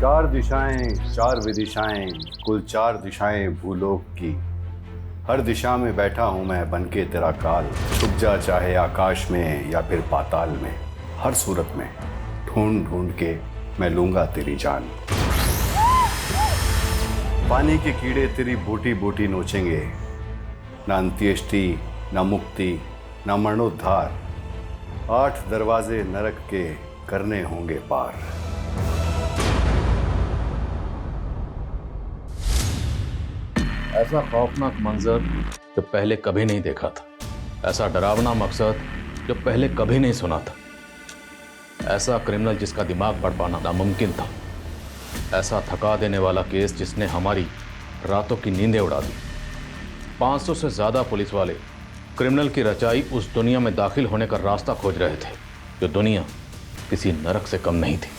चार दिशाएं चार विदिशाएं, कुल चार दिशाएं भूलोक की। हर दिशा में बैठा हूं मैं बनके तेरा काल। छुप जा चाहे आकाश में या फिर पाताल में, हर सूरत में ढूंढ ढूंढ के मैं लूंगा तेरी जान। पानी के कीड़े तेरी बूटी बूटी नोचेंगे, ना अंत्येष्टि ना मुक्ति ना मरणोद्धार। 8 दरवाजे नरक के करने होंगे पार। ऐसा खौफनाक मंजर जो पहले कभी नहीं देखा था, ऐसा डरावना मकसद जो पहले कभी नहीं सुना था, ऐसा क्रिमिनल जिसका दिमाग पढ़ पाना नामुमकिन था, ऐसा थका देने वाला केस जिसने हमारी रातों की नींदें उड़ा दी। 500 से ज्यादा पुलिस वाले क्रिमिनल की रचाई उस दुनिया में दाखिल होने का रास्ता खोज रहे थे, जो दुनिया किसी नरक से कम नहीं थी।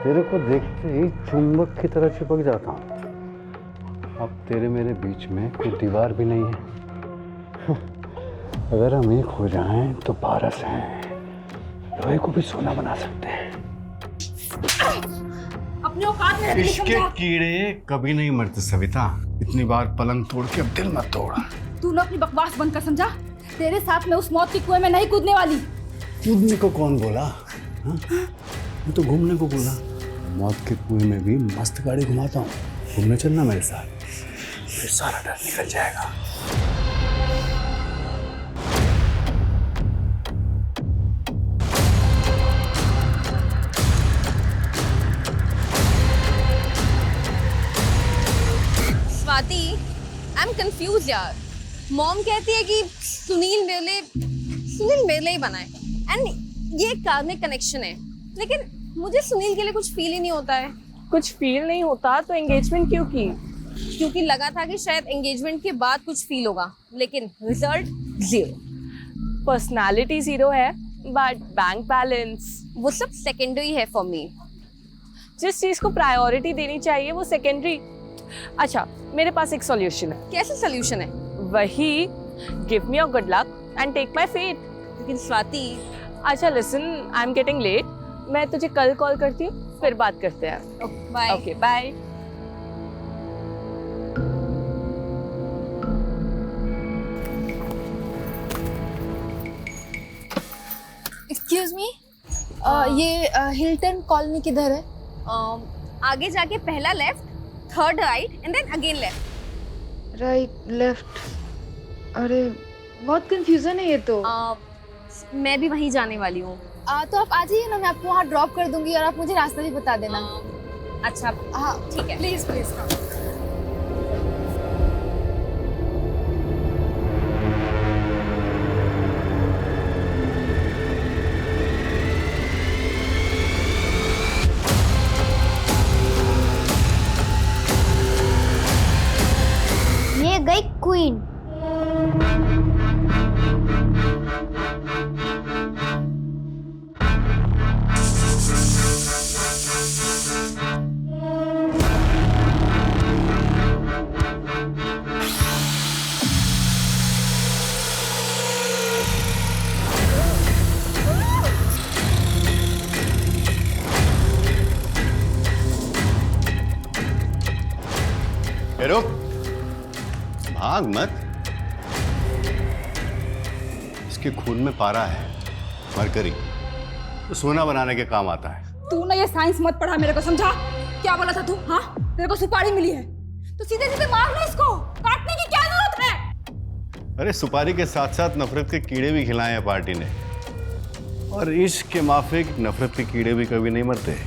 तेरे को देखते ही चुंबक की तरह चिपक जाता हूँ। अब तेरे मेरे बीच में कोई दीवार भी नहीं है। अगर हम एक हो जाएं तो पारस हैं, लोहे को भी सोना बना सकते हैं। अपने औकात में इश्क के कीड़े कभी नहीं मरते सविता। इतनी बार पलंग तोड़ के अब दिल मत तोड़। तू ना अपनी बकवास बंद कर, समझा? तेरे साथ मैं उस मौत के कुएं में नहीं कूदने वाली। कूदने को कौन बोला? हाँ? मैं तो घूमने को बोला। मौत के कुएं में भी मस्त गाड़ी घुमाता हूँ। घूमने चलना मेरे साथ, फिर सारा डर निकल जाएगा। स्वाति, आई एम कंफ्यूज यार। मॉम कहती है कि सुनील मेरे लिए ही बनाए एंड ये कार्मिक कनेक्शन है, लेकिन मुझे सुनील के लिए कुछ फील ही नहीं होता है। कुछ फील नहीं होता तो एंगेजमेंट क्यों की? क्योंकि लगा था कि शायद एंगेजमेंट के बाद कुछ फील होगा, लेकिन रिजल्ट 0। पर्सनालिटी 0 है बट बैंक बैलेंस वो सब सेकेंडरी है फॉर मी। जिस चीज को प्रायोरिटी देनी चाहिए वो सेकेंडरी। अच्छा, मेरे पास एक सॉल्यूशन है। कैसे सोल्यूशन है? वही give me your good luck and take my fate. लेकिन स्वाति, अच्छा listen, I am getting late. मैं तुझे कल कॉल करती हूँ, फिर बात करते हैं। Bye. Okay bye. Excuse me, ये हिल्टन कॉलोनी किधर है? आगे जाके पहला left, third right and then again left. Right left. अरे बहुत कंफ्यूजन है ये तो। मैं भी वहीं जाने वाली हूँ। तो आप आ जाइए ना, मैं आपको वहाँ ड्रॉप कर दूंगी और आप मुझे रास्ता भी बता देना। अच्छा हाँ ठीक है। Please please. ये गई क्वीन। रुक, भाग मत। इसके खून में पारा है, मरकरी, तो सोना बनाने के काम आता है। तू ना ये साइंस मत पढ़ा मेरे को, समझा? क्या बोला था तू? हाँ, तेरे को सुपारी मिली है तो सीधे सीधे मार लो इसको। काटने की क्या जरूरत है? अरे सुपारी के साथ साथ नफरत के कीड़े भी खिलाए हैं पार्टी ने, और इश्क के माफिक नफरत के कीड़े भी कभी नहीं मरते।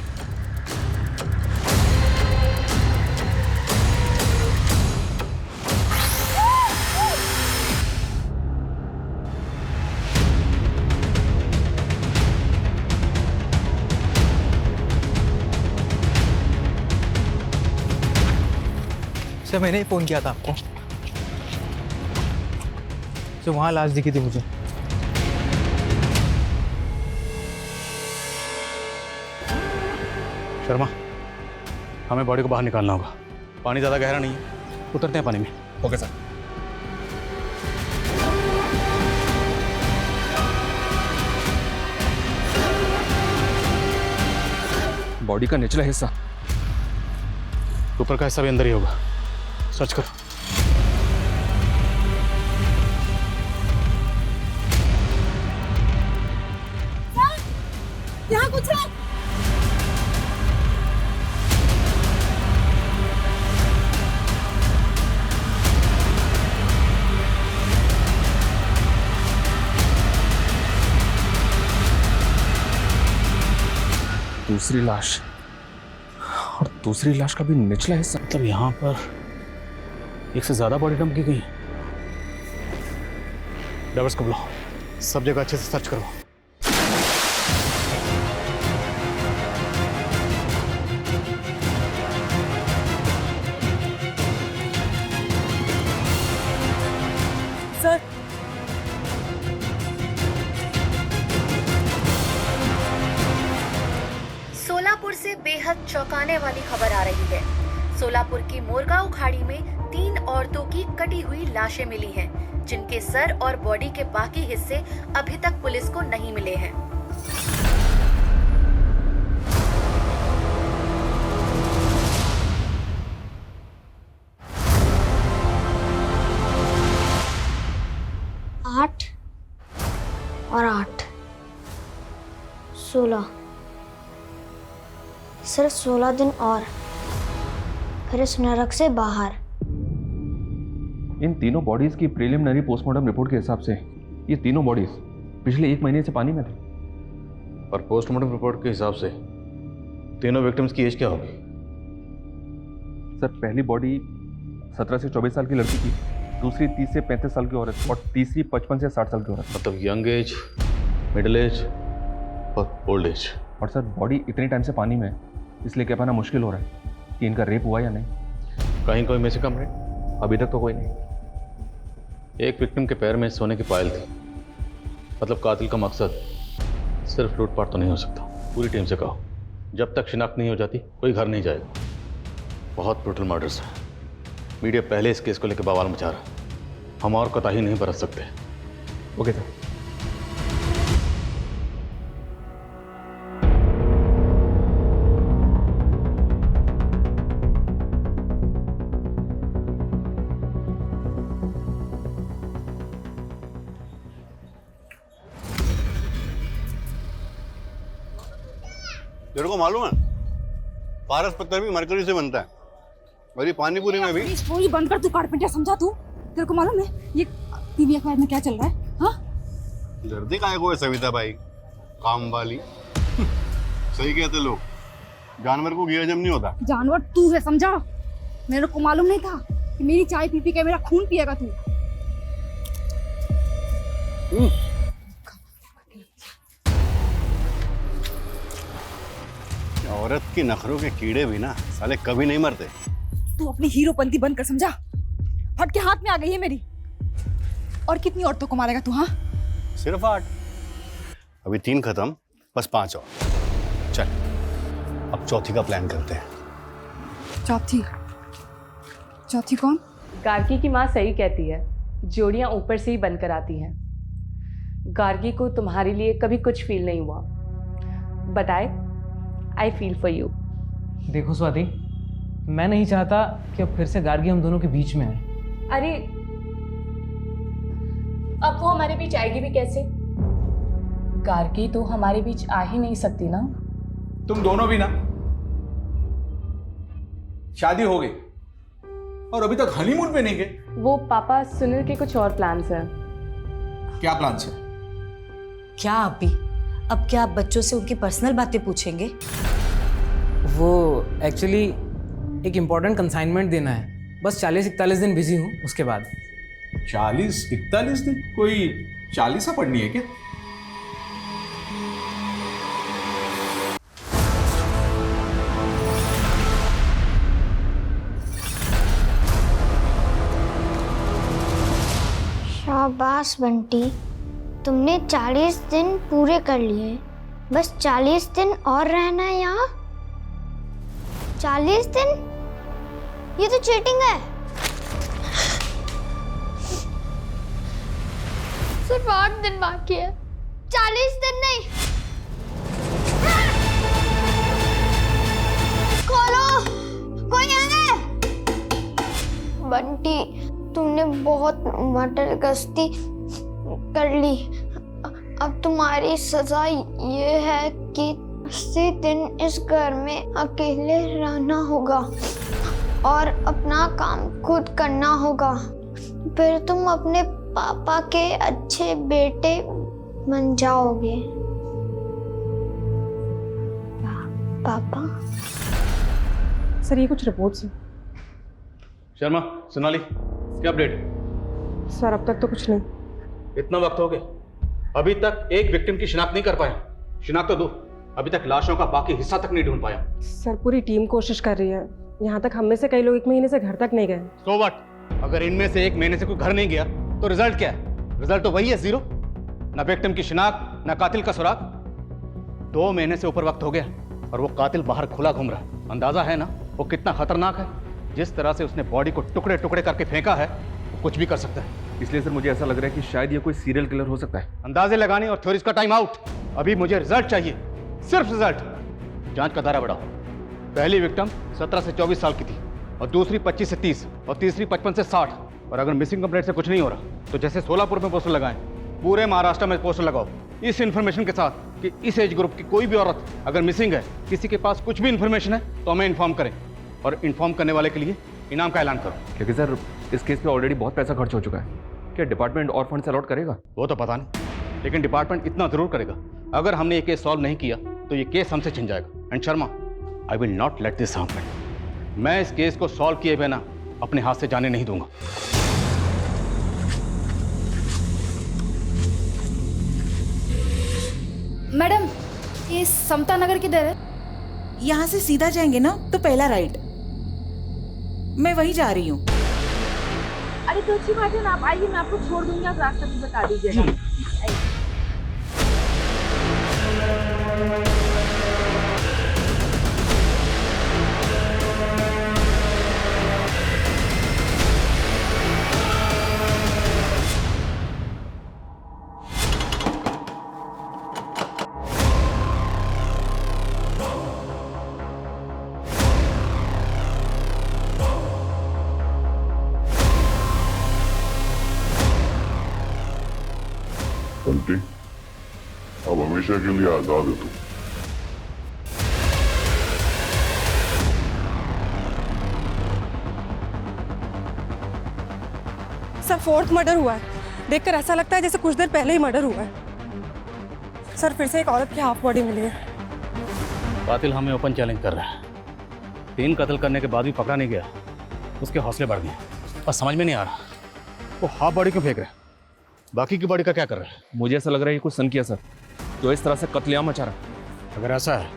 सर मैंने ही फ़ोन किया था आपको। तो वहाँ लाश दिखी थी मुझे। शर्मा, हमें बॉडी को बाहर निकालना होगा। पानी ज़्यादा गहरा नहीं है, उतरते हैं पानी में। Okay sir. बॉडी का निचला हिस्सा, ऊपर का हिस्सा भी अंदर ही होगा। सर्च करो। यहाँ कुछ है। दूसरी लाश, और दूसरी लाश का भी निचला हिस्सा। मतलब यहाँ पर एक से ज्यादा बॉडी डंप की गई। ड्राइवर्स को बुलाओ, सब जगह अच्छे से सर्च करो। सर, सोलापुर से बेहद चौंकाने वाली खबर आ रही है। सोलापुर की मोरगांव खाड़ी में 3 औरतों की कटी हुई लाशें मिली हैं, जिनके सर और बॉडी के बाकी हिस्से अभी तक पुलिस को नहीं मिले हैं। आठ और 8 16 सिर्फ 16 दिन और फिर इस नरक से बाहर। इन तीनों बॉडीज की प्रीलिमिनरी पोस्टमार्टम रिपोर्ट के हिसाब से ये तीनों बॉडीज पिछले 1 महीने से पानी में थी। और पोस्टमार्टम रिपोर्ट के हिसाब से तीनों विक्टिम्स की एज क्या होगी? सर, पहली बॉडी 17 से 24 साल की लड़की की, दूसरी 30 से 35 साल की औरत और तीसरी 55 से 60 साल की औरत। मतलब यंग एज, मिडिल एज और ओल्ड एज। और सर, बॉडी इतने टाइम से पानी में है, इसलिए कह पाना मुश्किल हो रहा है कि इनका रेप हुआ या नहीं। कहीं कोई में से कम रहे? अभी तक तो कोई नहीं। एक विक्टिम के पैर में सोने की पायल थी। मतलब कातिल का मकसद सिर्फ लूटपाट तो नहीं हो सकता। पूरी टीम से कहो, जब तक शिनाख्त नहीं हो जाती कोई घर नहीं जाएगा। बहुत ब्रूटल मर्डर्स है। मीडिया पहले इस केस को लेकर बवाल मचा रहा है। हम और कोताही नहीं बरत सकते। Okay sir. तेरे को मालूम है पारस पत्थर भी मरकरी से बनता है, और ये पानी पूरी में भी। पूरी बंद कर, तू कारपेंटर समझा तू। तेरे को मालूम है ये टीवी अखबार में क्या चल रहा है? हाँ, डरती काहे को है सविता भाई, काम वाली। सही कहते लोग, जानवर को घी हजम नहीं होता। जानवर तू है, समझा? मेरे को मालूम नहीं था कि मेरी चाय पी पी के मेरा खून पिएगा तू। औरत की नखरों के कीड़े भी ना साले कभी नहीं मरते। तू अपनी हीरोपंती बंद कर, समझा? फट के हाथ में आ गई है मेरी। और कितनी औरतों को मारेगा तू? हाँ, सिर्फ 8। अभी 3 खत्म, बस 5 और। चल अब चौथी का प्लान करते हैं। चौथी? चौथी कौन? गार्गी की माँ सही कहती है, जोड़ियाँ ऊपर से ही बनकर आती हैं। गार्गी को तुम्हारे लिए कभी कुछ फील नहीं हुआ, but I feel for you. देखो स्वाति, मैं नहीं चाहता कि अब फिर से गार्गी हम दोनों के बीच में है। अरे अब वो हमारे बीच आएगी भी कैसे? गार्गी तो हमारे बीच आ ही नहीं सकती ना। तुम दोनों भी ना, शादी हो गई और अभी तक हनीमून पे नहीं गए। वो पापा सुनील के कुछ और प्लान्स हैं। क्या प्लान्स है? क्या आप भी? अब क्या आप बच्चों से उनकी पर्सनल बातें पूछेंगे? वो एक्चुअली एक इम्पोर्टेंट कंसाइनमेंट देना है। बस 40-41 दिन बिजी हूँ, उसके बाद। 40-41 दिन? कोई 40 पढ़नी है क्या? शाबाश बंटी, तुमने 40 दिन पूरे कर लिए। बस 40 दिन और रहना है यहाँ। 40 दिन? ये तो चीटिंग है। सिर्फ 8 दिन बाकी है, 40 दिन नहीं। खोलो, कोई है? बंटी, तुमने बहुत मटर गश्ती कर ली। अब तुम्हारी सजा ये है कि 80 दिन इस घर में अकेले रहना होगा और अपना काम खुद करना होगा। फिर तुम अपने पापा के अच्छे बेटे बन जाओगे। पापा? सर ये कुछ रिपोर्ट्स हैं। शर्मा, सोनाली, क्या अपडेट? सर अब तक तो कुछ नहीं। इतना वक्त हो गया, अभी तक एक विक्टिम की शिनाख्त नहीं कर पाया। शिनाख्त तो दो, अभी तक लाशों का बाकी हिस्सा तक नहीं ढूंढ पाया। सर पूरी टीम कोशिश कर रही है। यहाँ तक हम में से कई लोग 1 महीने से घर तक नहीं गए। So what? अगर इनमें से 1 महीने से कोई घर नहीं गया तो रिजल्ट क्या है? रिजल्ट तो वही है, 0। ना विक्टिम की शिनाख्त, ना कातिल का सुराग। 2 महीने से ऊपर वक्त हो गया और वो कातिल बाहर खुला घूम रहा है। अंदाजा है ना वो कितना खतरनाक है? जिस तरह से उसने बॉडी को टुकड़े टुकड़े करके फेंका है, वो कुछ भी कर सकता है। इसलिए सर मुझे ऐसा लग रहा है कि शायद ये कोई सीरियल किलर हो सकता है। अंदाजे लगाने और थ्योरीज का टाइम आउट। अभी मुझे रिजल्ट चाहिए, सिर्फ रिजल्ट। जांच का दायरा बढ़ाओ। पहली विक्टिम 17 से 24 साल की थी और दूसरी 25 से 30 और तीसरी 55 से 60। और अगर मिसिंग कंप्लेंट से कुछ नहीं हो रहा तो जैसे सोलापुर में पोस्टर लगाएं, पूरे महाराष्ट्र में पोस्टर लगाओ इस इन्फॉर्मेशन के साथ कि इस एज ग्रुप की कोई भी औरत अगर मिसिंग है, किसी के पास कुछ भी इन्फॉर्मेशन है तो हमें इन्फॉर्म करें और इन्फॉर्म करने वाले के लिए इनाम का ऐलान करो। क्योंकि सर इस केस पे ऑलरेडी बहुत पैसा खर्च हो चुका है। क्या डिपार्टमेंट और फंड अलॉट करेगा? वो तो पता नहीं, लेकिन डिपार्टमेंट इतना जरूर करेगा। अगर हमने ये केस सॉल्व नहीं किया तो ये केस हमसे छिन जाएगा। And Sharma, I will not let this happen. मैं इस केस को सॉल्व किए बिना अपने हाथ से जाने नहीं दूंगा। मैडम, ये समता नगर किधर है? यहाँ से सीधा जाएंगे ना तो पहला राइट। मैं वहीं जा रही हूँ। अरे तो अच्छी बात है ना, आप आइए, मैं आपको छोड़ दूंगी, आप रास्ता भी बता दीजिएगा। बंटी, अब हमेशा के लिए आजाद है तू। सर 4th मर्डर हुआ है। देखकर ऐसा लगता है जैसे कुछ देर पहले ही मर्डर हुआ है। सर फिर से एक औरत की हाफ बॉडी मिली है। कातिल हमें ओपन चैलेंज कर रहा है। 3 कत्ल करने के बाद भी पकड़ा नहीं गया, उसके हौसले बढ़ गए। पर समझ में नहीं आ रहा वो हाफ बॉडी क्यों फेंक रहे हैं, बाकी की बॉडी का क्या कर रहा है? मुझे ऐसा लग रहा है ये कुछ सन किया सर, तो इस तरह से कत्लेआम मचा रहा। अगर ऐसा है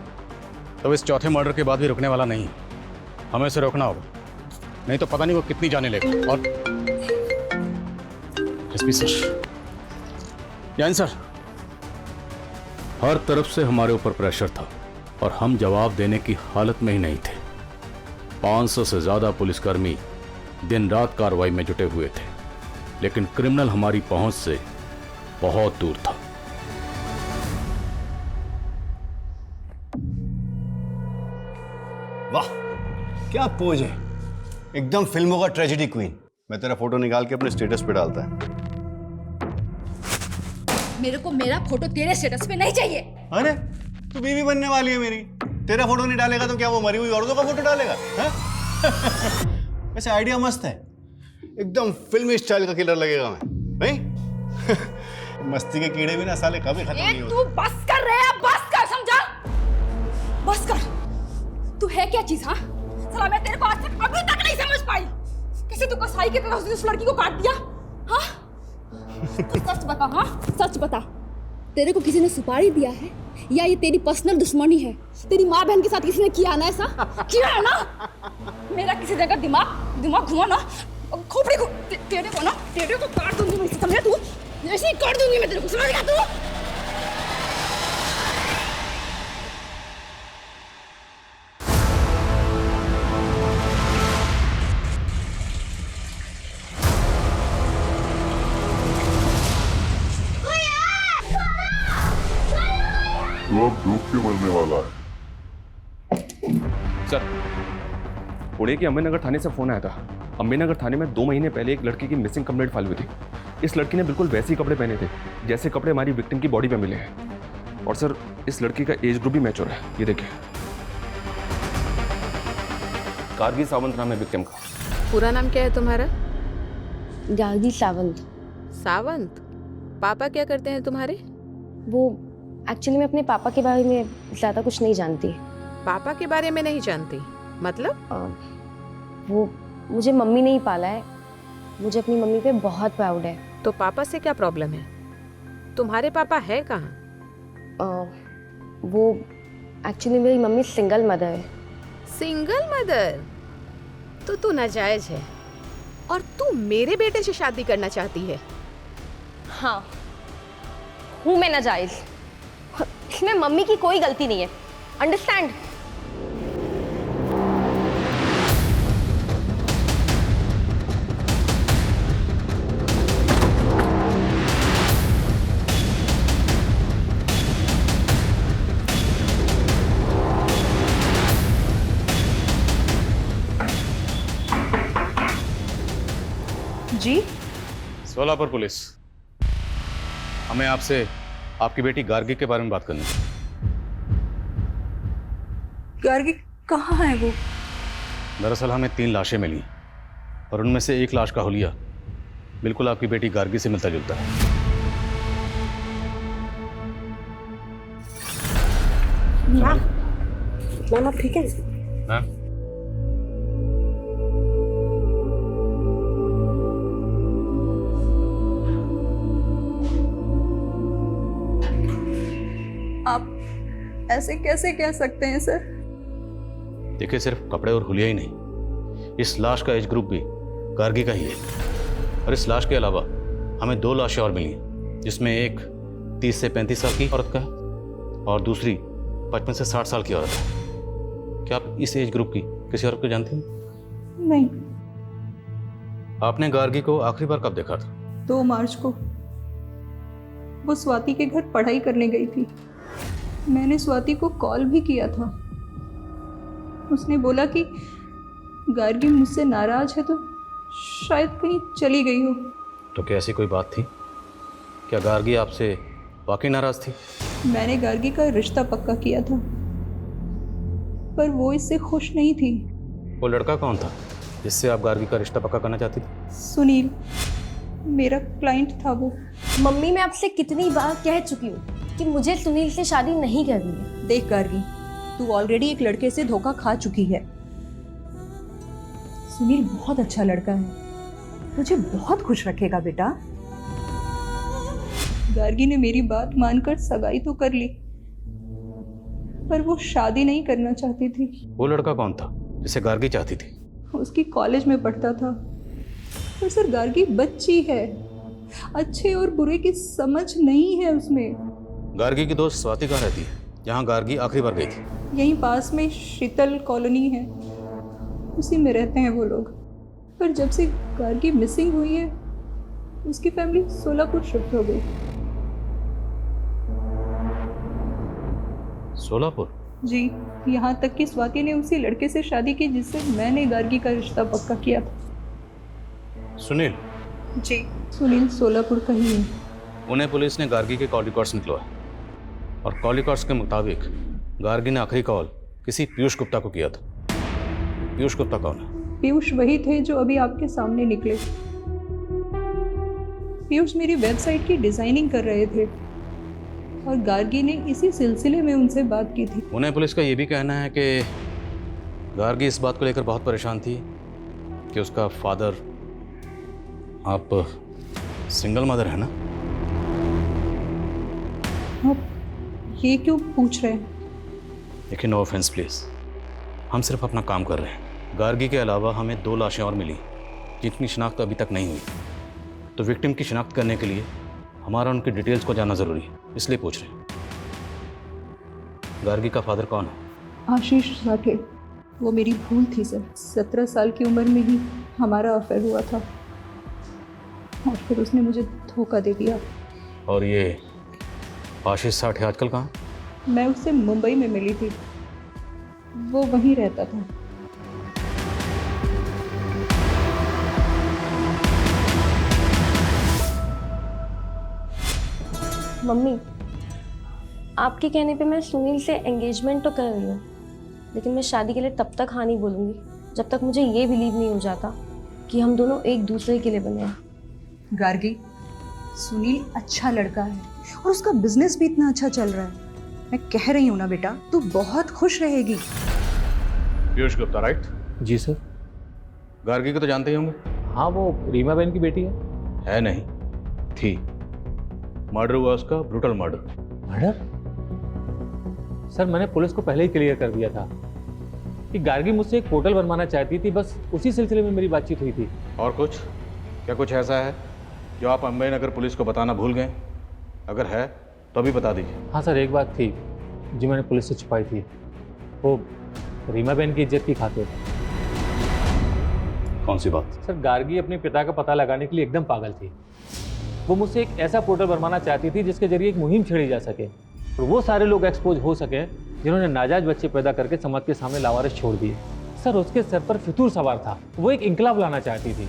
तो इस चौथे मर्डर के बाद भी रुकने वाला नहीं है। हमें इसे रोकना होगा, नहीं तो पता नहीं वो कितनी जाने लेगा। और एसपी सर, जैन सर, हर तरफ से हमारे ऊपर प्रेशर था और हम जवाब देने की हालत में ही नहीं थे। 500 से ज्यादा पुलिसकर्मी दिन रात कार्रवाई में जुटे हुए थे, लेकिन क्रिमिनल हमारी पहुंच से बहुत दूर था। वाह, क्या पोज है, एकदम फिल्मों का ट्रेजेडी क्वीन। मैं तेरा फोटो निकाल के अपने स्टेटस पे डालता है। मेरे को मेरा फोटो तेरे स्टेटस पे नहीं चाहिए। अरे तू बीवी बनने वाली है मेरी, तेरा फोटो नहीं डालेगा तो क्या वो मरी हुई औरतों का फोटो डालेगा? वैसे आइडिया मस्त है, एकदम फिल्मी स्टाइल का किलर लगेगा मैं, नहीं? मस्ती के कीड़े भी ना साले कभी खत्म नहीं होते। तू बस कर रहे हैं, बस कर, समझा? बस कर। तू है क्या चीज? हाँ साला, मैं तेरे को आज तक अभी तक नहीं समझ पाई। कैसे तू कसाई की तरह उसने उस लड़की को काट दिया? हाँ तो सच बता, हाँ सच बता, तेरे को किसी ने सुपारी दिया है या ये तेरी पर्सनल दुश्मनी है? तेरी माँ बहन के साथ किसी ने किया ना ऐसा? किया है ना? मेरा किसी जगह दिमाग घुमा ना खोपड़ी को तेरे को काट दूंगी मैं, समझा तू? ऐसे ही काट दूंगी मैं तेरे को, समझ गया तू? तू अब डूब के मरने वाला है। सर, पुणे के अम्बेनगर थाने से फोन आया था। अम्बेनगर थाने में 2 महीने पहले एक लड़की की मिसिंग कंप्लेंट फाइल हुई थी। इस लड़की ने बिल्कुल वैसे ही कपड़े पहने थे जैसे कपड़े हमारी विक्टिम की बॉडी पे मिले हैं। और सर, इस लड़की का एज ग्रुप भी मैच हो रहा है, ये देखिए। गार्गी सावंत नाम है विक्टिम का। पूरा नाम क्या है तुम्हारा? गार्गी सावंत। सावंत? पापा क्या करते हैं तुम्हारे? वो एक्चुअली मैं अपने पापा के बारे में ज़्यादा कुछ नहीं जानती। पापा के बारे में नहीं जानती मतलब? वो मुझे मम्मी ने ही पाला है, मुझे अपनी मम्मी पे बहुत प्राउड है। तो पापा से क्या प्रॉब्लम है? तुम्हारे पापा है कहाँ? वो एक्चुअली मेरी मम्मी सिंगल मदर है। Single mother? तो तू नाजायज है और तू मेरे बेटे से शादी करना चाहती है? हाँ, हूँ मैं नाजायज। इसमें मम्मी की कोई गलती नहीं है, अंडरस्टैंड? जी? सोलापुर पुलिस, हमें आपसे आपकी बेटी गार्गी के बारे में बात करनी है। गार्गी कहाँ है वो? दरअसल हमें 3 लाशें मिली और उनमें से एक लाश का हुलिया बिल्कुल आपकी बेटी गार्गी से मिलता जुलता है। मैम आप ठीक है? मैम, आप ऐसे कैसे कह सकते हैं सर? देखिए, सिर्फ कपड़े और हुलिया ही नहीं, इस लाश का एज ग्रुप भी गार्गी का ही है। और इस लाश के अलावा हमें 2 लाशें और मिली हैं, जिसमें एक 30 से 35 साल की औरत का है और दूसरी 55 से 60 साल की औरत है। क्या आप इस एज ग्रुप की किसी औरत को जानती हैं? नहीं। आपने गार्गी को आखिरी बार कब देखा था? 2 मार्च को। वो स्वाति के घर पढ़ाई करने गई थी। मैंने स्वाति को कॉल भी किया था। उसने बोला कि गार्गी मुझसे नाराज है तो शायद कहीं चली गई हो। तो क्या ऐसी कोई बात थी? क्या गार्गी आपसे वाकई नाराज थी? मैंने गार्गी का रिश्ता पक्का किया था, पर वो इससे खुश नहीं थी। वो लड़का कौन था जिससे आप गार्गी का रिश्ता पक्का करना चाहती थी? सुनील, मेरा क्लाइंट था वो। मम्मी, मैं आपसे कितनी बार कह चुकी हूँ कि मुझे सुनील से शादी नहीं करनी है। देख गार्गी, तू ऑलरेडी एक लड़के से धोखा खा चुकी है। सुनील बहुत अच्छा लड़का है, तुझे बहुत खुश रखेगा बेटा। गार्गी ने मेरी बात मानकर सगाई तो कर ली, पर वो शादी नहीं करना चाहती थी। वो लड़का कौन था जिसे गार्गी चाहती थी? उसकी कॉलेज में पढ़ता था। पर सर, गार्गी बच्ची है, अच्छे और बुरे की समझ नहीं है उसमें। गार्गी की दोस्त स्वाति कहाँ रहती है, जहाँ गार्गी आखिरी बार गई थी? यहीं पास में शीतल कॉलोनी है, उसी में रहते हैं वो लोग। पर जब से गार्गी मिसिंग हुई है, उसकी फैमिली सोलापुर शिफ्ट हो गई। सोलापुर? जी, यहाँ तक कि स्वाति ने उसी लड़के से शादी की जिससे मैंने गार्गी का रिश्ता पक्का किया था। सुनील? जी, सुनील सोलापुर का ही है। पुणे पुलिस ने गार्गी के कॉल रिकॉर्ड्स निकलवाए और कॉल रिकॉर्ड्स के मुताबिक गार्गी ने आखिरी कॉल किसी पीयूष गुप्ता को किया था। पीयूष गुप्ता कौन है? पीयूष वही थे जो अभी आपके सामने निकले। पीयूष मेरी वेबसाइट की डिजाइनिंग कर रहे थे और गार्गी ने इसी सिलसिले में उनसे बात की थी। पुणे पुलिस का ये भी कहना है कि गार्गी इस बात को लेकर बहुत परेशान थी कि उसका फादर, आप सिंगल मदर है ना? आप ये क्यों पूछ रहे हैं? देखिए, नो ऑफेंस प्लीज, हम सिर्फ अपना काम कर रहे हैं। गार्गी के अलावा हमें 2 लाशें और मिली जिनकी शिनाख्त अभी तक नहीं हुई, तो विक्टिम की शिनाख्त करने के लिए हमारा उनकी डिटेल्स को जानना ज़रूरी है, इसलिए पूछ रहे हैं। गार्गी का फादर कौन है? आशीष साठे। वो मेरी भूल थी सर। 17 साल की उम्र में ही हमारा अफेयर हुआ था और फिर उसने मुझे धोखा दे दिया। और ये आशीष साठे आजकल कहाँ? मैं उससे मुंबई में मिली थी, वो वहीं रहता था। मम्मी, आपके कहने पे मैं सुनील से एंगेजमेंट तो कर रही हूँ, लेकिन मैं शादी के लिए तब तक हाँ नहीं बोलूँगी जब तक मुझे ये बिलीव नहीं हो जाता कि हम दोनों एक दूसरे के लिए बने हैं। गार्गी, सुनील अच्छा लड़का है और उसका बिजनेस भी इतना अच्छा चल रहा है। मैं कह रही हूँ ना बेटा, तू बहुत खुश रहेगी। पीयूष गुप्ता, राइट? जी सर। गार्गी को तो जानते ही होंगे। हाँ, वो रीमा बहन की बेटी है। है नहीं, थी। मर्डर हुआ उसका, ब्रूटल मर्डर। मर्डर? सर, मैंने पुलिस को पहले ही क्लियर कर दिया था कि गार्गी मुझसे एक पोर्टल बनवाना चाहती थी, बस उसी सिलसिले में मेरी बातचीत हुई थी। और कुछ? क्या कुछ ऐसा है जो आप अम्बे नगर पुलिस को बताना भूल गए? अगर है तो अभी बता दीजिए। हाँ सर, एक बात थी जो मैंने पुलिस से छुपाई थी, वो रीमा बहन की इज्जत की खातिर। कौन सी बात? सर, गार्गी अपने पिता का पता लगाने के लिए एकदम पागल थी। वो मुझसे एक ऐसा पोर्टल बनवाना चाहती थी जिसके जरिए एक मुहिम छेड़ी जा सके और वो सारे लोग एक्सपोज हो सके जिन्होंने नाजायज बच्चे पैदा करके समाज के सामने लावारिस छोड़ दिए। सर, उसके सर पर फितूर सवार था। वो एक इंकलाब लाना चाहती थी।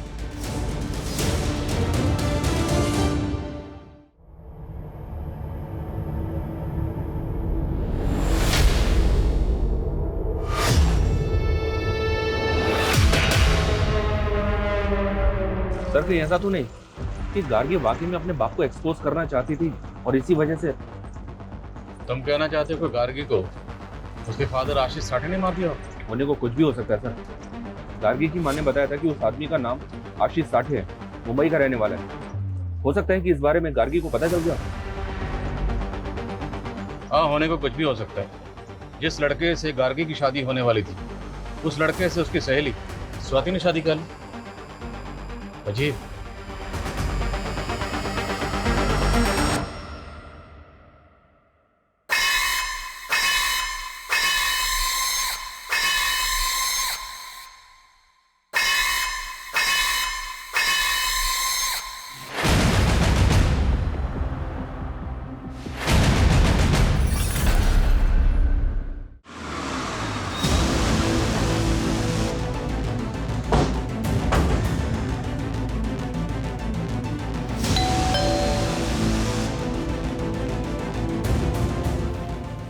सर, कहीं ऐसा तो नहीं कि गार्गी वाकई में अपने बाप को एक्सपोज करना चाहती थी और इसी वजह से? तुम कहना चाहते हो कि गार्गी को उसके फादर आशीष साठे ने मार दिया? होने को कुछ भी हो सकता है सर। गार्गी की मां ने बताया था कि उस आदमी का नाम आशीष साठे है, मुंबई का रहने वाला है। हो सकता है कि इस बारे में गार्गी को पता चल गया। हाँ, होने को कुछ भी हो सकता है। जिस लड़के से गार्गी की शादी होने वाली थी, उस लड़के से उसकी सहेली स्वाति ने शादी कर ली। अजीब।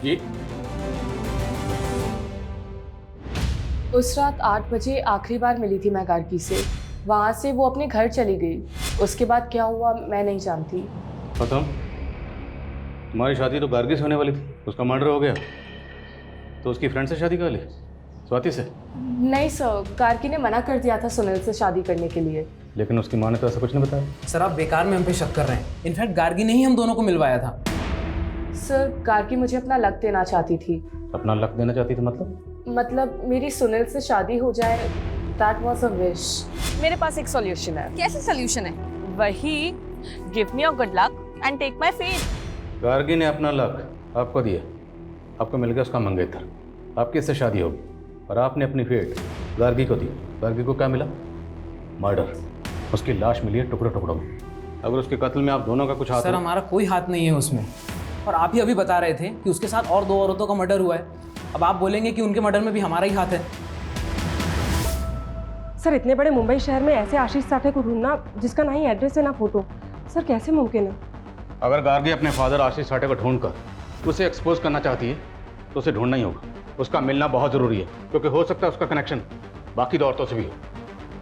जी, उस रात 8 बजे आखिरी बार मिली थी मैं गार्गी से। वहाँ से वो अपने घर चली गई। उसके बाद क्या हुआ मैं नहीं जानती। खत्म? तुम्हारी शादी तो गार्गी से होने वाली थी, उसका मर्डर हो गया, तो उसकी फ्रेंड से शादी कर ली, स्वाति से? नहीं सर, गार्गी ने मना कर दिया था सुनील से शादी करने के लिए। लेकिन उसकी माँ ने तो ऐसा कुछ नहीं बताया। सर, आप बेकार में हम पे शक कर रहे हैं। इनफैक्ट गार्गी ने ही हम दोनों को मिलवाया था। सर, गार्गी मुझे अपना लक देना चाहती थी। अपना लक देना चाहती थी? मतलब मेरी सुनील से शादी हो जाए। That was a wish. मेरे पास एक सॉल्यूशन है। कैसे सॉल्यूशन है? वही, give me your good luck and take my fate. Gargi ने अपना लक आपको दिया, आपको मिल गया उसका मंगेतर, आपकी इससे शादी होगी, और आपने अपनी फेट गार्गी को दी। गार्गी को क्या मिला? मर्डर। उसकी लाश मिली है टुकड़ों टुकड़ों में। अगर उसके कत्ल में आप दोनों का कुछ हाथ सर, हमारा कोई हाथ नहीं है उसमें। और आप ही अभी बता रहे थे कि उसके साथ और 2 औरतों का मर्डर हुआ है। अब आप बोलेंगे कि उनके मर्डर में भी हमारा ही हाथ है। सर, इतने बड़े मुंबई शहर में ऐसे आशीष साठे को ढूंढना जिसका ना ही एड्रेस है ना फोटो, सर कैसे मुमकिन है? अगर गार्गी अपने फादर आशीष साठे को ढूंढकर उसे एक्सपोज करना चाहती है तो उसे ढूंढना ही होगा। उसका मिलना बहुत ज़रूरी है, क्योंकि हो सकता है उसका कनेक्शन बाकी 2 औरतों से भी हो।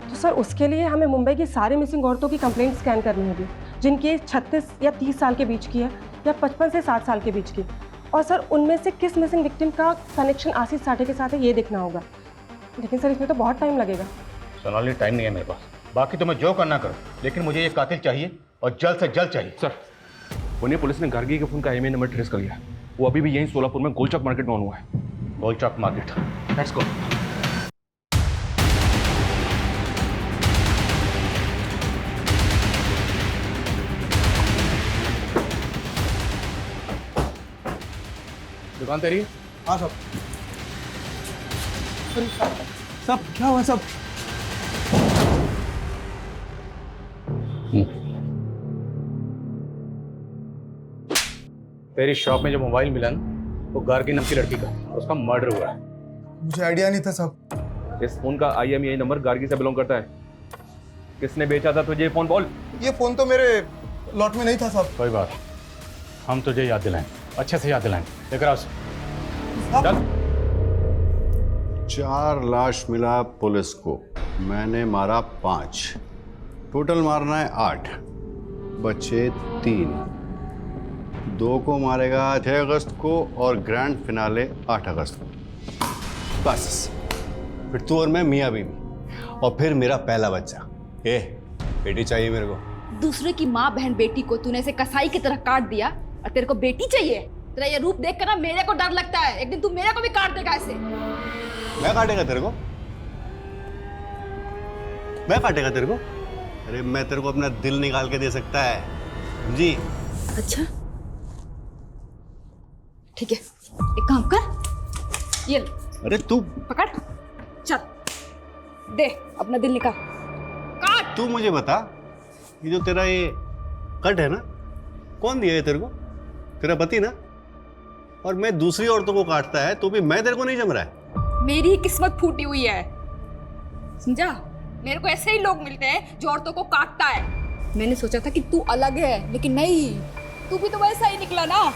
तो सर, उसके लिए हमें मुंबई की सारी मिसिंग औरतों की कंप्लेंट स्कैन करनी होगी, जिनकी एज 36 या 30 साल के बीच की है या 55 से 60 साल के बीच की। और सर, उनमें से किस मिसिंग विक्टिम का कनेक्शन आशीष साठे के साथ है ये देखना होगा। लेकिन सर, इसमें तो बहुत टाइम लगेगा। सोनाली, टाइम नहीं है मेरे पास। बाकी तुम्हें जो करना करो, लेकिन मुझे ये कातिल चाहिए और जल्द से जल्द चाहिए। सर, पुणे पुलिस ने गार्गी के फोन का IMEI नंबर ट्रेस कर लिया। वो अभी भी यहीं सोलापुर में गोलचौक मार्केट में ऑन हुआ है। गोलचौक मार्केट, लेट्स गो। दुकान तेरी है? हाँ सब। सब क्या हुआ सब? तेरी शॉप में जो मोबाइल मिला ना, वो गार्गी नाम की लड़की का, उसका मर्डर हुआ है। मुझे आइडिया नहीं था सब। इस फोन का IMEI नंबर गार्गी से बिलोंग करता है। किसने बेचा था तुझे ये फोन बोल? ये फोन तो मेरे लॉट में नहीं था सब। कोई बात, हम तुझे याद दिलाएं, अच्छे से याद दिलाएं। लेकर आओ। चल। 4 लाश मिला पुलिस को, मैंने मारा 5, टोटल मारना है 8, बचे 3। 2 को मारेगा 6 अगस्त को और ग्रैंड फिनाले 8 अगस्त को। बस फिर तू और मैं मियाँ बीवी, और फिर मेरा पहला बच्चा। बेटी चाहिए मेरे को। दूसरे की माँ बहन बेटी को तूने ऐसे कसाई की तरह काट दिया और तेरे को बेटी चाहिए? तेरा ये रूप देख कर ना मेरे को डर लगता है, एक दिन तू मेरे को भी काट देगा ऐसे। मैं काटेगा तेरे को? मैं काटेगा तेरे को? अरे मैं तेरे को अपना दिल निकाल के दे सकता है, समझी? अच्छा ठीक है, एक काम कर, ये ले। अरे तू पकड़, चल दे अपना दिल निकाल, काट। तू मुझे बता, ये जो तेरा ये कट है ना, कौन दिया है तेरे को? तेरा पति ना? और मैं दूसरी औरतों को काटता है तो भी मैं तेरे को नहीं जम रहा है। मेरी ही किस्मत फूटी हुई है, समझा? मेरे को ऐसे ही लोग मिलते हैं जो औरतों को काटता है। मैंने सोचा था कि तू अलग है, लेकिन नहीं, तू भी तो वैसा ही निकला ना।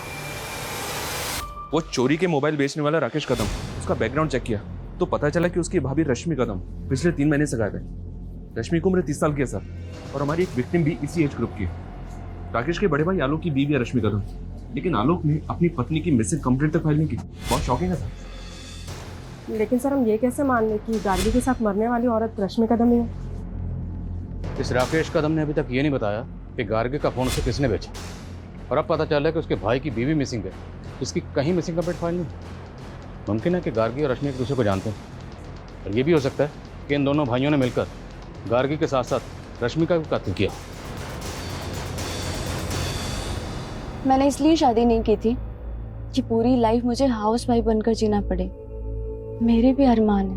वो चोरी के मोबाइल बेचने वाला राकेश कदम, उसका बैकग्राउंड चेक किया तो पता चला कि उसकी भाभी रश्मि कदम पिछले 3 महीने से गायब है। रश्मि की उम्र 30 साल की है सर, और हमारी एक विक्टिम भी इसी एज ग्रुप की है। राकेश के बड़े भाई आलोक की बीवी है रश्मि कदम, लेकिन आलोक ने अपनी पत्नी की मिसिंग कंप्लेंट तक फाइल नहीं की। बहुत शॉकिंग है सर। लेकिन सर हम ये कैसे मान लें कि गार्गी के साथ मरने वाली औरत रश्मि कदम ही है? इस राकेश कदम ने अभी तक ये नहीं बताया कि गार्गी का फोन उसे किसने बेचा, और अब पता चला कि उसके भाई की बीवी मिसिंग है, इसकी कहीं मिसिंग कंप्लेंट फाइल नहीं। मुमकिन है कि गार्गी और रश्मि एक दूसरे को जानते हैं, और ये भी हो सकता है कि इन दोनों भाइयों ने मिलकर गार्गी के साथ साथ रश्मि का भी कत्ल किया। मैंने इसलिए शादी नहीं की थी कि पूरी लाइफ मुझे हाउस वाइफ बनकर जीना पड़े। मेरे भी अरमान है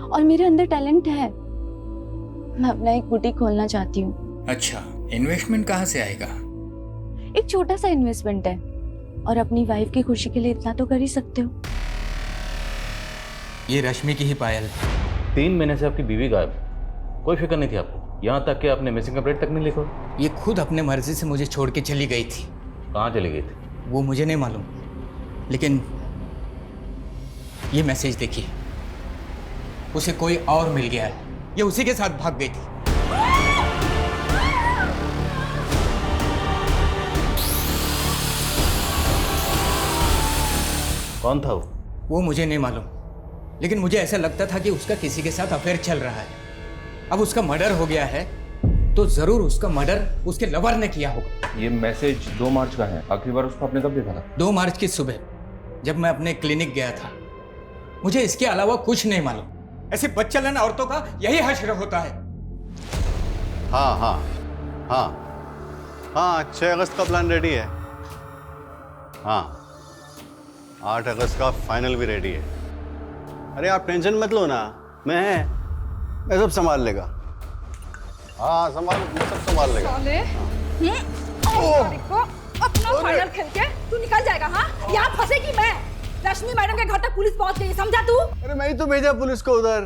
और मेरे अंदर टैलेंट है। मैं अपना एक बुटीक खोलना चाहती हूँ। अच्छा, इन्वेस्टमेंट कहाँ से आएगा? एक छोटा सा इन्वेस्टमेंट है, और अपनी वाइफ की खुशी के लिए इतना तो कर ही सकते हो। ये रश्मि की ही पायल। 3 महीने से आपकी बीवी गायब, कोई फिक्र नहीं थी आपको, यहाँ तक कि आपने मिसिंग कंप्लेंट तक नहीं लिखा। ये खुद अपने मर्जी से मुझे छोड़ के चली गई थी। कहाँ चली गई थी? वो मुझे नहीं मालूम, लेकिन ये मैसेज देखिए, उसे कोई और मिल गया है, ये उसी के साथ भाग गई थी। कौन था वो मुझे नहीं मालूम, लेकिन मुझे ऐसा लगता था कि उसका किसी के साथ अफेयर चल रहा है। अब उसका मर्डर हो गया है तो जरूर उसका मर्डर उसके लवर ने किया होगा। ये मैसेज 2 मार्च का है। आखिरी बार उसको आपने कब देखा था? 2 मार्च की सुबह, जब मैं अपने क्लिनिक गया था। मुझे इसके अलावा कुछ नहीं मालूम। ऐसे बदचलन औरतों का यही हश्र होता है। हाँ हाँ हाँ हाँ, 6 अगस्त का प्लान रेडी है। हाँ, 8 अगस्त का फाइनल भी रेडी है। अरे आप टेंशन मत लो ना, मैं सब संभाल लेगा। हाँ संभाल, मैं सब संभाल लेगा। अपना फाइनल खेल के तू निकल जाएगा? हाँ, यहाँ फंसेगी मैं। रश्मि मैडम के घर तक पुलिस पहुंच गई, समझा तू? अरे मैं ही तो भेजा पुलिस को उधर।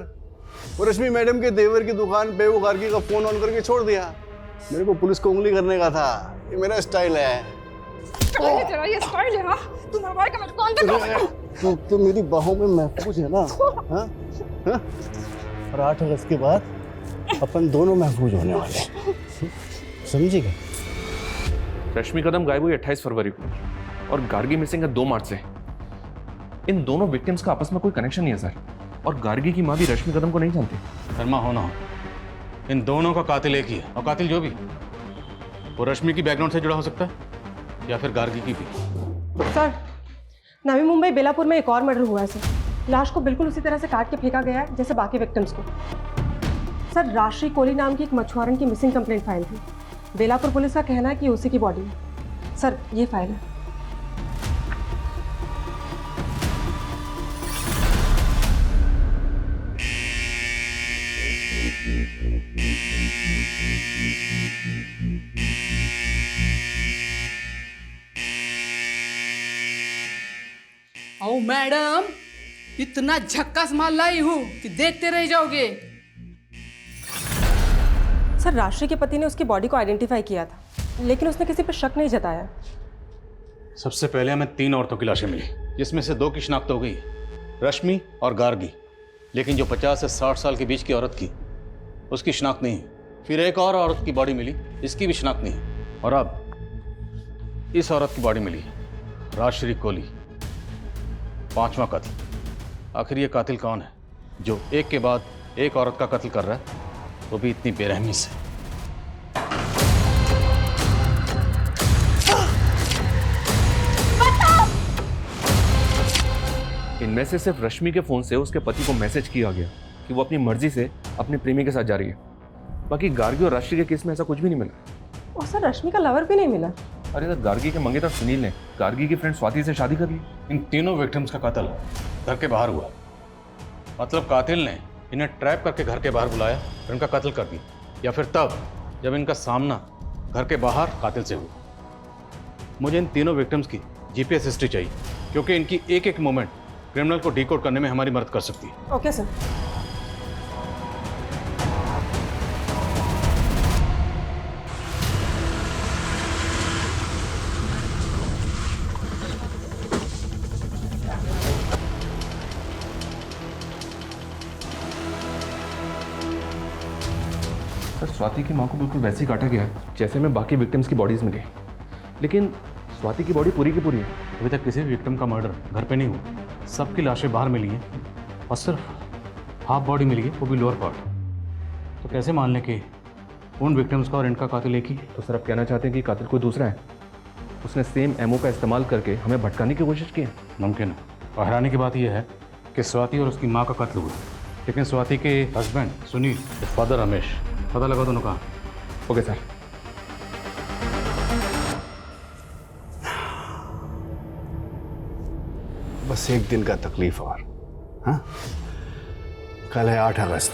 वो रश्मि मैडम के देवर की दुकान पे वो गार्गी का फोन ऑन करके छोड़ दिया। मेरे को पुलिस को उंगली करने का था, ये मेरा स्टाइल है। तेरा ये स्टाइल है? हाँ, तू मरवाए का, मैं कौन देखा? तू मेरी बाहों में महफूज है ना? हाँ? हाँ? और 8 अगस्त के बाद अपन दोनों महफूज होने वाले हैं, समझी क्या? रश्मि कदम गायब हुई 28 फरवरी को और गार्गी मिसिंग है 2 मार्च से। इन दोनों विक्टिम्स का आपस में कोई कनेक्शन नहीं है सर, और गार्गी की माँ भी रश्मि कदम को नहीं जानती। शर्मा हो ना हो, इन दोनों का कातिल एक ही है, और कातिल जो भी वो रश्मि की बैकग्राउंड से जुड़ा हो सकता है या फिर गार्गी की भी। सर, नवी मुंबई बेलापुर में एक और मर्डर हुआ है सर। लाश को बिल्कुल उसी तरह से काट के फेंका गया है जैसे बाकी विक्टिम्स को। सर, राशि कोहली नाम की एक मछुआरन की मिसिंग कंप्लेंट फाइल थी। बेलापुर पुलिस का कहना है कि उसी की बॉडी है। सर, ये फाइल है। ओ मैडम, इतना झक्कास माल लाई हूँ कि देखते रह जाओगे। सर, राशि के पति ने उसकी बॉडी को आइडेंटिफाई किया था, लेकिन उसने किसी पर शक नहीं जताया। सबसे पहले हमें 3 औरतों की लाशें मिली, जिसमें से 2 की शिनाख्त हो गई, रश्मि और गार्गी। लेकिन जो 50 से 60 साल के बीच की औरत की, उसकी शिनाख्त नहीं है। फिर एक और औरत की बॉडी मिली, इसकी भी शिनाख्त नहीं है। और अब इस औरत की बॉडी मिली, राजश्री कोहली, 5वां कत्ल। आखिर ये कातिल कौन है जो एक के बाद एक औरत का कत्ल कर रहा है, वो भी इतनी बेरहमी से? इनमें से सिर्फ रश्मि के फोन से उसके पति को मैसेज किया गया कि वो अपनी मर्जी से अपने प्रेमी के साथ जा रही है। बाकी गार्गी और राशि के केस में ऐसा कुछ भी नहीं मिला। और सर, रश्मि का लवर भी नहीं मिला। अरे सर, गार्गी के मंगेतर सुनील ने गार्गी की फ्रेंड स्वाति से शादी कर ली। इन तीनों विक्टिम्स का कत्ल घर के बाहर हुआ। मतलब कातिल ने इन्हें ट्रैप करके घर के बाहर बुलाया और इनका कत्ल कर दिया, या फिर तब जब इनका सामना घर के बाहर कातिल से हुआ। मुझे इन तीनों विक्टिम्स की जीपीएस हिस्ट्री चाहिए, क्योंकि इनकी एक एक मोमेंट क्रिमिनल को डिकोड करने में हमारी मदद कर सकती है। Okay sir. सर, स्वाति की माँ को बिल्कुल वैसे ही काटा गया है जैसे में बाकी विक्टिम्स की बॉडीज मिली, लेकिन स्वाति की बॉडी पूरी की पूरी है। अभी तक किसी भी विक्टिम का मर्डर घर पे नहीं हुआ। सबकी लाशें बाहर मिली हैं और सिर्फ हाफ बॉडी मिली है, वो भी लोअर पार्ट। तो कैसे मान लें कि उन विक्टिम्स का और इनका कातिल एक ही है? तो सर, आप कहना चाहते हैं कि कातिल कोई दूसरा है? उसने सेम एमओ का इस्तेमाल करके हमें भटकाने की कोशिश की है? मुमकिन है। और हैरानी की बात यह है कि स्वाति और उसकी माँ का कत्ल हुआ, लेकिन स्वाति के हस्बैंड सुनील, फादर रमेश, पता लगा दोनों कहाँ? Okay sir. बस एक दिन का तकलीफ और। हाँ, कल है 8 अगस्त,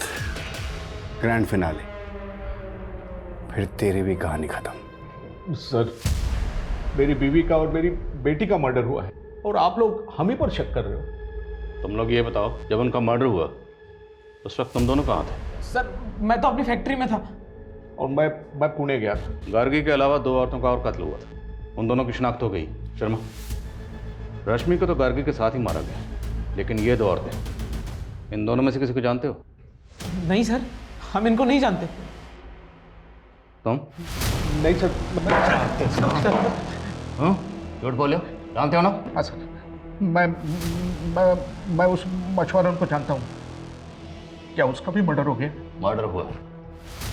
ग्रैंड फिनाले, फिर तेरी भी कहानी खत्म। सर, मेरी बीवी का और मेरी बेटी का मर्डर हुआ है और आप लोग हम ही पर शक कर रहे हो। तुम लोग ये बताओ, जब उनका मर्डर हुआ उस वक्त तुम दोनों कहाँ थे? सर, मैं तो अपनी फैक्ट्री में था। और मैं पुणे गया था। गार्गी के अलावा 2 औरतों का और कत्ल हुआ था, उन दोनों की शिनाख्त हो गई। शर्मा, रश्मि को तो गार्गी के साथ ही मारा गया, लेकिन ये 2 औरतें, इन दोनों में से किसी को जानते हो? नहीं सर, हम इनको नहीं जानते। तुम? नहीं सर, झूठ बोले, जानते हो ना? हाँ सर, मैं उस मछुआरे को जानता हूँ। क्या उसका भी मर्डर हो गया? मर्डर हुआ।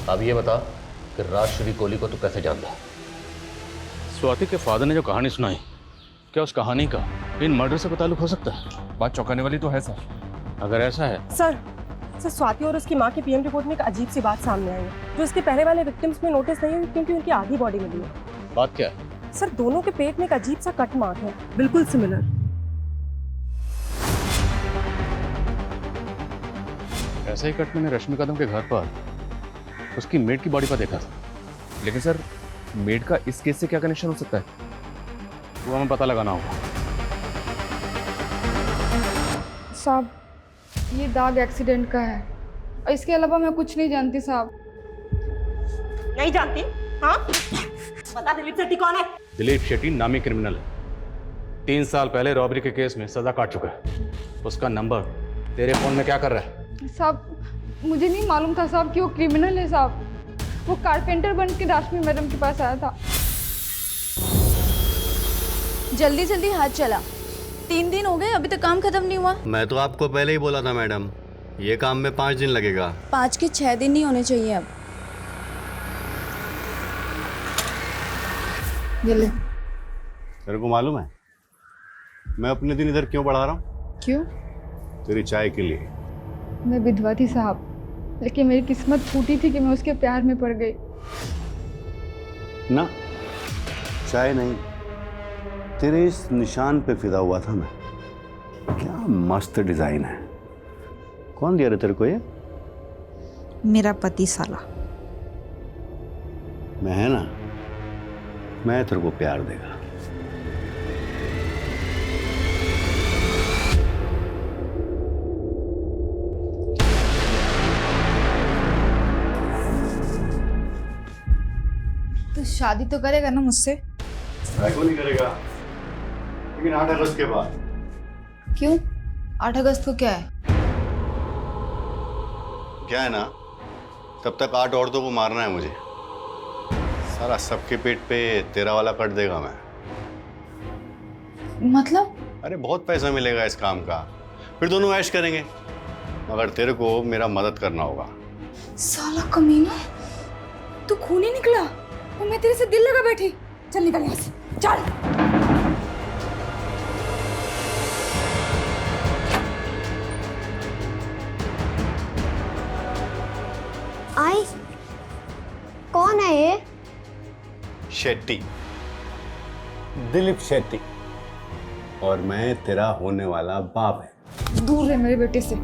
अब ये बता कि राजश्री कोहली को तू कैसे जानता? स्वाति के फादर ने जो कहानी सुनाई, क्या उस कहानी का इन मर्डर से कोई ताल्लुक हो सकता है? बात चौंकाने वाली तो है सर। अगर ऐसा है सर, स्वाति और उसकी माँ की पीएम रिपोर्ट में एक अजीब सी बात सामने आई है, जो इसके पहले वाले विक्टिम्स में नोटिस नहीं हुई, क्योंकि उनकी आधी बॉडी मिली है। बात क्या है? सर, दोनों के पेट में एक अजीब सा कट मार्क है, बिल्कुल सिमिलर। ऐसा ही कट मैंने रश्मि कदम के घर पर उसकी मेड की बॉडी पर देखा था। लेकिन सर, मेड का इस केस से क्या कनेक्शन हो सकता है? वो हमें पता लगाना होगा। साहब, ये दाग एक्सीडेंट का है और इसके अलावा मैं कुछ नहीं जानती साहब। नहीं जानती? हाँ? बता, दिलीप शेट्टी कौन है? दिलीप शेट्टी नामी क्रिमिनल है। 3 साल पहले रॉबरी के केस में सजा काट चुका है। उसका नंबर तेरे फोन में क्या कर रहा है? साहब, मुझे नहीं मालूम था साहब कि वो क्रिमिनल है साहब। वो कारपेंटर बन के रश्मि मैडम के पास आया था। जल्दी जल्दी हाथ चला। 3 दिन हो गए, अभी तक काम खत्म नहीं हुआ। मैं तो आपको पहले ही बोला था मैडम, ये काम में 5 दिन लगेगा। 5 के 6 दिन नहीं होने चाहिए अब। ये ले। तेरे को मालूम है मैं अपने दिन इधर क्यों बढ़ा रहा हूँ? क्यों? तेरी चाय के लिए। मैं विधवा थी साहब, लेकिन मेरी किस्मत फूटी थी कि मैं उसके प्यार में पड़ गई। ना, चाय नहीं, तेरे इस निशान पे फिदा हुआ था मैं। क्या मस्त डिजाइन है। कौन दिया रे तेरे को ये? मेरा पति साला। मैं है ना, मैं तेरे को प्यार देगा। तो शादी तो करेगा ना मुझसे? क्यों नहीं करेगा, लेकिन 8 अगस्त के बाद। क्यों? 8 अगस्त को क्या है? क्या है ना, तब तक 8 औरतों को मारना है मुझे। सारा सबके पेट पे तेरा वाला कट देगा मैं। मतलब? अरे बहुत पैसा मिलेगा इस काम का, फिर दोनों ऐश करेंगे, मगर तेरे को मेरा मदद करना होगा। साला कमीना, तू खून ही निकला और मैं तेरे से दिल लगा बैठी। चल निकल यहाँ से, चल। आई, कौन है ये? शेट्टी, दिलीप शेट्टी, और मैं तेरा होने वाला बाप है। दूर रहे मेरे बेटे से।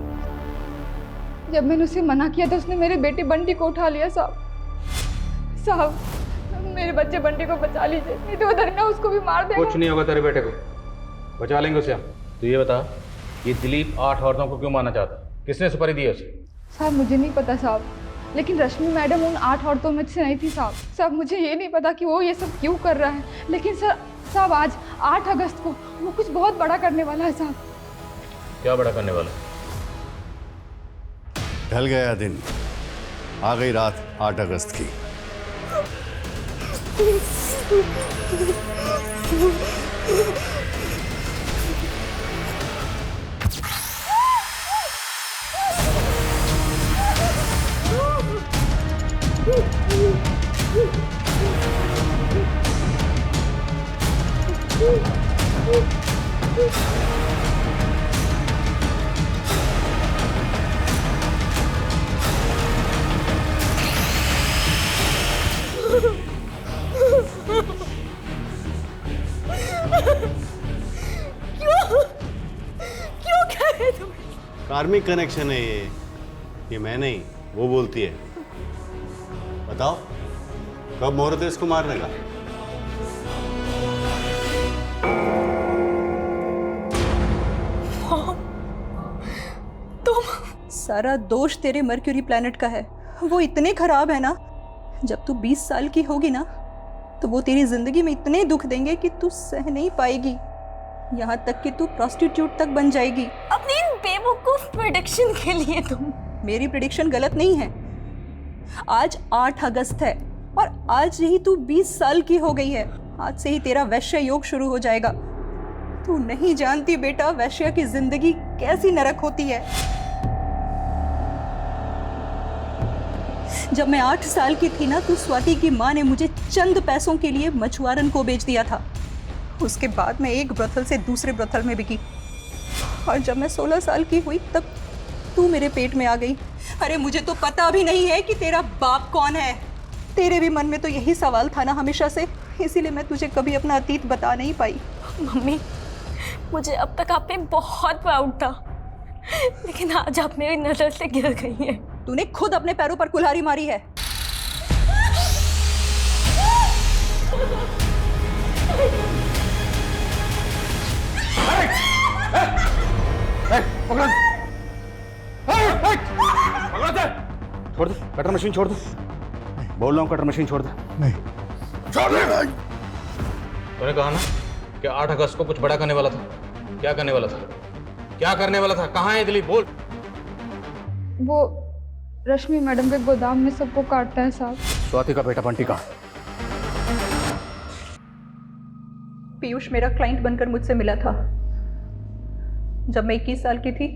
जब मैंने उसे मना किया तो उसने मेरे बेटे बंटी को उठा लिया। साहब, मेरे बच्चे बंटी को बचा लीजिए, नहीं तो वो दरिंदा उसको भी मार देगा। कुछ नहीं होगा तेरे बेटे को, बचा लेंगे उसे हम। तो ये बता, ये दिलीप 8 औरतों को क्यों मारना चाहता? किसने सुपारी दी है उसे? साहब मुझे नहीं पता साहब, लेकिन रश्मि मैडम उन 8 औरतों में से नहीं थी साहब। साहब मुझे ये नहीं पता कि वो ये सब क्यों कर रहा है, लेकिन साहब आज 8 अगस्त को वो कुछ बहुत बड़ा करने वाला है साहब। क्या बड़ा करने वाला? ढल गया दिन, आ गई रात 8 अगस्त की। क्यों क्या है तुम्हें? कार्मिक कनेक्शन है ये मैं नहीं, वो बोलती है। बताओ कब मुहूर्त है इसको मारने का? तुम सारा दोष तेरे मर्क्यूरी प्लैनेट का है। वो इतने खराब है ना, जब तू 20 साल की होगी ना तो वो तेरी जिंदगी में इतने दुख देंगे कि तू सह नहीं पाएगी, यहाँ तक कि तू प्रोस्टिट्यूट तक बन जाएगी। अपनी इन बेवकूफ प्रेडिक्शन के लिए तुम। मेरी प्रेडिक्शन गलत नहीं है। आज 8 अगस्त है और आज ही तू 20 साल की हो गई है। आज से ही तेरा वैश्य योग शुरू हो जाएगा। तू नहीं जानती बेटा, वैश्य की जिंदगी कैसी नरक होती है। जब मैं 8 साल की थी ना, तो स्वाति की माँ ने मुझे चंद पैसों के लिए मछुआरन को बेच दिया था। उसके बाद मैं एक ब्रथल से दूसरे ब्रथल में बिकी, और जब मैं 16 साल की हुई तब तू मेरे पेट में आ गई। अरे मुझे तो पता भी नहीं है कि तेरा बाप कौन है। तेरे भी मन में तो यही सवाल था ना हमेशा से, इसीलिए मैं तुझे कभी अपना अतीत बता नहीं पाई। मम्मी, मुझे अब तक आप पे बहुत प्राउड था, लेकिन आज आप मेरी नजर से गिर गई हैं। तूने खुद अपने पैरों पर कुल्हाड़ी मारी है। छोड़ दे कटर मशीन, छोड़ दे। बोल रहा हूँ कटर मशीन छोड़ दे। नहीं छोड़ दे। तूने कहा ना कि 8 अगस्त को कुछ बड़ा करने वाला था। क्या करने वाला था? क्या करने वाला था? कहाँ है दिलीप? बोल। वो रश्मि मैडम के गोदाम में सबको काटता है साहब। स्वाति का बेटा बंटी का। पीयूष मेरा क्लाइंट बनकर मुझसे मिला था जब मैं 21 साल की थी।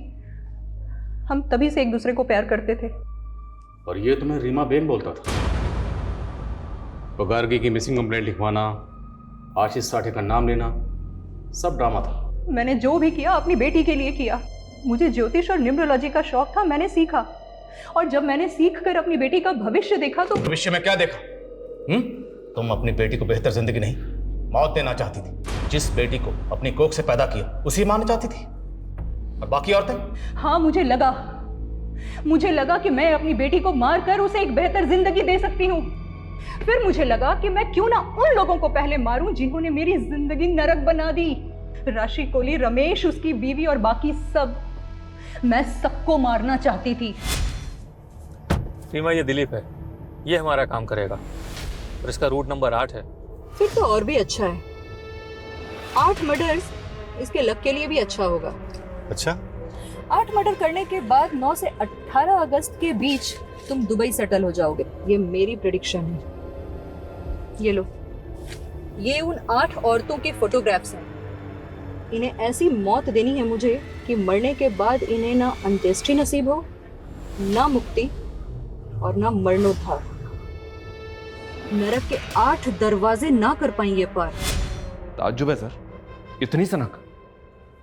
हम तभी से एक दूसरे को प्यार करते थे। और ये तुम्हें रीमा बेन बोलता था? तो गार्गी की मिसिंग कंप्लेंट लिखवाना, आशीष साठे का नाम लेना, सब ड्रामा था। मैंने जो भी किया अपनी बेटी के लिए किया। मुझे ज्योतिष और न्यूमरोलॉजी का शौक था, मैंने सीखा। और जब मैंने सीखकर अपनी बेटी का भविष्य देखा तो भविष्य में क्या देखा? तुम अपनी बेटी को बेहतर जिंदगी नहीं, मौत देना चाहती थी। जिस बेटी को अपनी कोख से पैदा किया उसी मारना चाहती थी, और बाकी औरतें? हाँ, मुझे लगा मुझे लगा कि मैं अपनी बेटी को मारकर उसे एक बेहतर जिंदगी दे सकती हूँ। फिर मुझे लगा कि मैं क्यों ना उन लोगों को पहले मारूं जिन्होंने मेरी जिंदगी नरक बना दी। राशि कोली, रमेश, उसकी बीवी और बाकी सब, मैं सबको मारना चाहती थी। रीमा, ये दिलीप है, ये हमारा काम करेगा और इसका रूट नंबर 8 है। फिर तो और भी अच्छा है। 8 मर्डर्स इसके लक के लिए भी अच्छा होगा। अच्छा, 8 मर्डर करने के बाद 9 से 18 अगस्त के बीच तुम दुबई सेटल हो जाओगे, ये मेरी प्रेडिक्शन है। ये लो, ये उन 8 औरतों के फोटोग्राफ्स हैं। इन्हें ऐसी मौत देनी है मुझे कि मरने के बाद इन्हें ना अंत्येष्टि नसीब हो, ना मुक्ति और ना मरणोद्धार। नरक के 8 दरवाजे ना कर पाएंगे पार। ताज्जुब है सर, इतनी सनक।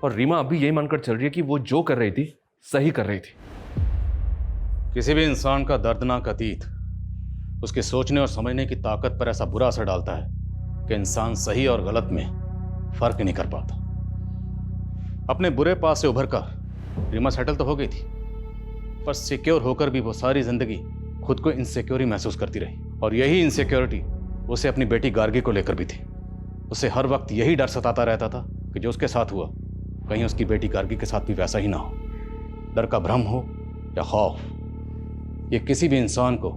और रीमा अभी यही मानकर चल रही है कि वो जो कर रही थी सही कर रही थी। किसी भी इंसान का दर्दनाक अतीत उसके सोचने और समझने की ताकत पर ऐसा बुरा असर डालता है कि इंसान सही और गलत में फर्क नहीं कर पाता। अपने बुरे पास से उभर कर रीमा सेटल तो हो गई थी, पर सिक्योर होकर भी वो सारी जिंदगी खुद को इनसिक्योर ही महसूस करती रही। और यही इनसिक्योरिटी उसे अपनी बेटी गार्गी को लेकर भी थी। उसे हर वक्त यही डर सताता रहता था कि जो उसके साथ हुआ कहीं उसकी बेटी गार्गी के साथ भी वैसा ही ना हो। डर का भ्रम हो या खौफ, ये किसी भी इंसान को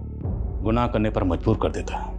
गुनाह करने पर मजबूर कर देता है।